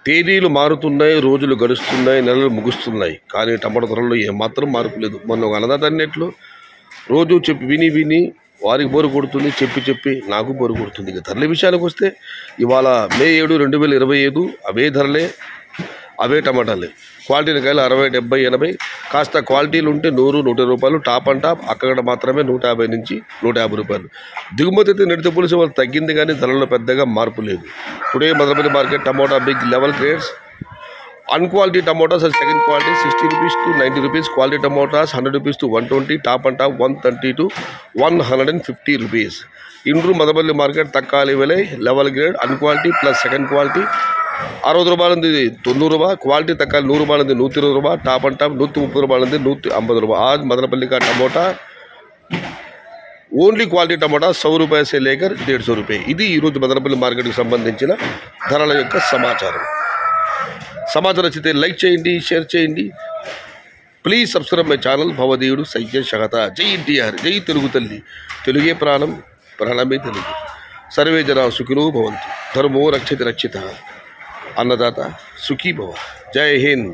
తేదీలు మారుతున్నాయి, రోజులు గడుస్తున్నాయి, నెలలు ముగుస్తున్నాయి, కానీ టమాటా ధరల్లో ఏమాత్రం మార్పు లేదు. మొన్న ఒక అన్నదాత అన్నట్లు రోజు చెప్పి విని వారికి బోరు కొడుతుంది, చెప్పి నాకు బోరు కొడుతుంది. ఇక ధరల విషయానికి వస్తే ఇవాళ మే 7, 2025 అవే ధరలే, అవే టమాటాలే. క్వాలిటీల కాయలు 60, 70, 80, కాస్త క్వాలిటీలు ఉంటే 100, 120 రూపాయలు, టాప్ అండ్ టాప్ అక్కడ మాత్రమే 150 నుంచి 150 రూపాయలు. దిగుమతి అయితే నిడితే పోలీసు వాళ్ళు తగ్గింది, కానీ ధరల్లో పెద్దగా మార్పు లేదు. Today Madanapalle market tomato big level grades. అన్క్వాలిటీ tomatoes second quality 60 rupees to 90 rupees, quality tomatoes 100 rupees to 120, top and top 130 to 150 rupees. ఇండ్రు మదనపల్లి మార్కెట్ తక్కాలి విలే లెవెల్ గ్రేడ్ అన్క్వాలిటీ ప్లస్ సెకండ్ క్వాలిటీ 60 రూపాయలు ఉంది 90 రూపాయ, క్వాలిటీ తక్కాలి 100 రూపాయలు ఉంది 120 రూపాయ, టాప్ అండ్ టాప్ 130 రూపాయలు ఉంది 150 రూపాయ. आज मदनपल्ली का टमाटा ఓన్లీ క్వాలిటీ టమాటా 100 రూపాయలు से लेकर 150 రూపాయలు. ఇది ఈరోజు మదనపల్లి మార్కెట్కి సంబంధించిన ధరల యొక్క సమాచారం. సమాచారం నచ్చితే లైక్ చేయండి, షేర్ చేయండి. Please subscribe my channel భవదేవుడు సైక్య శగత. జై ఎన్టీఆర్, జై తెలుగు తల్లి, తెలుగే ప్రాణం, ప్రాణమే తెలుగు. సర్వే జనా సుఖినో భవంతు, ధర్మో రక్షిత రక్షిత, అన్నదాత సుఖీ భవ. జై హింద్.